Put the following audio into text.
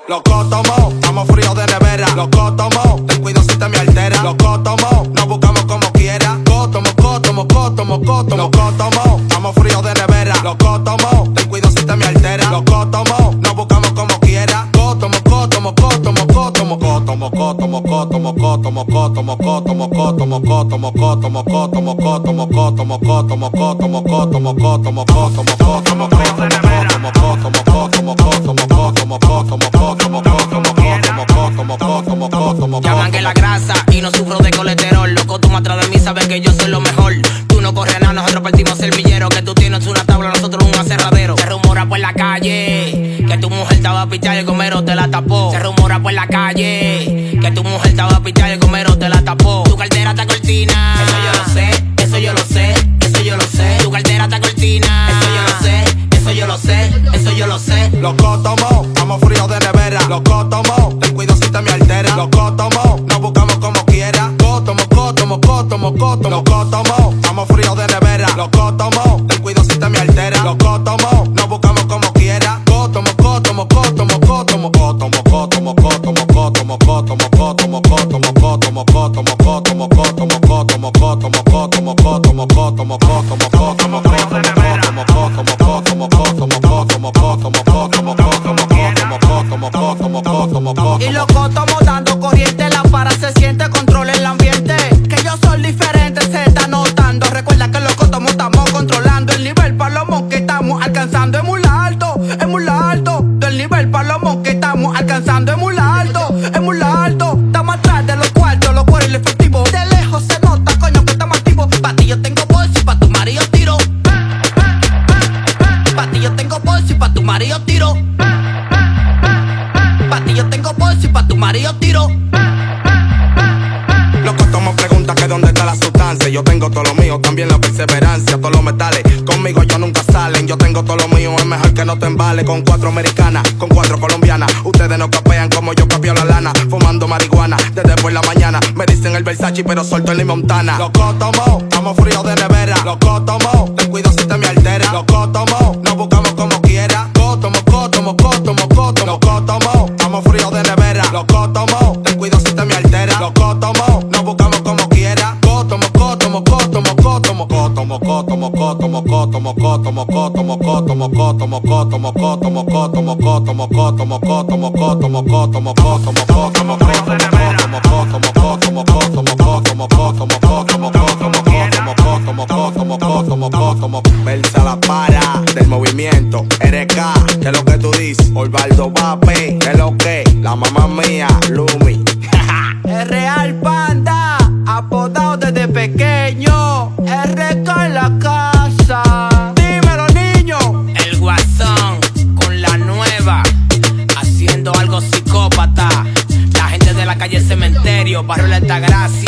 Loco tomo, estamos fríos de nevera. Loco tomo, ten cuidado si te me altera. Loco tomo, nos buscamos como quiera. Cotomo, cotomo, cotomo, cotomo. Loco tomo, estamos fríos de nevera. Loco tomo, ten cuidado si te me altera. Loco tomo, nos buscamos como quiera. Cotomo, cotomo, cotomo, cotomo. Cotomo, cotomo, cotomo, cotomo, cotomo, cotomo, cotomo, cotomo, cotomo, cotomo, cotomo, cotomo, cotomo, cotomo, cotomo, cotomo, cotomo, cotomo. Llaman que la grasa y no sufro de colesterol. Loco, tú más atrás de mí sabes que yo soy lo mejor. Tú no corres nada, nosotros partimos el millero. Que tú tienes una tabla, nosotros un aserradero. Se rumora por la calle que tu mujer estaba a pichar y el gomero te la tapó. Se rumora por la calle que tu mujer estaba a pichar y el gomero te la tapó. Tu cartera está cortina, eso yo lo sé, eso yo lo sé, eso yo lo sé. Tu cartera está cortina, eso yo lo sé, eso yo lo sé, eso yo lo sé. Loco tomo, estamos fríos de nevera. Loco tomo, ten cuidado si te me altera. Loco tomo, nos buscamos como quiera. Cotomo, cotomo, cotomo, cotomo. Loco tomo, estamos fríos de nevera. Loco tomo, ten cuidado si te me altera. Loco tomo, nos buscamos como quiera. Cotomo, cotomo, cotomo, cotomo. Cotomo, cotomo, cotomo, cotomo, cotomo, cotomo, cotomo, cotomo, cotomo, cotomo, cotomo, cotomo, cotomo, cotomo, cotomo, cotomo, cotomo, Y loco, estamos dando corriente, la para se siente, controla el ambiente. Que yo soy diferente, se está notando. Recuerda que loco, estamos controlando el nivel palomo que estamos alcanzando. Es muy alto, es muy alto. Del nivel palomo que estamos alcanzando es muy alto, es muy alto. Estamos atrás de los cuartos y el efectivo. De lejos se nota, coño, que estamos activos. Pa' ti yo tengo bolsa y pa' tu marido tiro. Pa' ti yo tengo bolsa y pa' tu marido tiro. Pa' ti yo tengo bolsa y pa' tu marido tiro. Loco, tomo preguntas que dónde está la sustancia. Yo tengo todo lo mío, también la perseverancia. Todos los metales, conmigo yo nunca salen. Yo tengo todo lo mío, es mejor que no te embales. Con 4 americanas, con 4 colombianas. Ustedes no capean como yo capeo la lana. Fumando marihuana desde por la mañana. Me dicen el Versace, pero solto en la Montana. Loco tomo, estamos fríos de nevera. Loco tomo, ten cuidado si te me altera. Loco tomo, nos buscamos como quiera. Cotomo, cotomo, cotomo, cotomo. Loco tomo, estamos fríos de nevera. Loco tomo, ten cuidado si te me altera. Loco tomo, nos buscamos como quiera. Cotomo, cotomo, cotomo, cotomo. Cotomo, cotomo, cotomo, cotomo, cotomo, cotomo, cotomo, cotomo, cotomo, cotomo, cotomo, cotomo, cotomo, cotomo, cotomo, cotomo, cotomo, cotomo. Versa la para del movimiento RK, que es lo que tú dices. Osvaldo Pape, que es lo que la mamá mía, Lumi. Es real panda, apodado desde pequeño. RK en la casa. Dímelo, niño. El Guasón con la nueva, haciendo algo psicópata. La gente de la calle Cementerio, Barrio La Altagracia.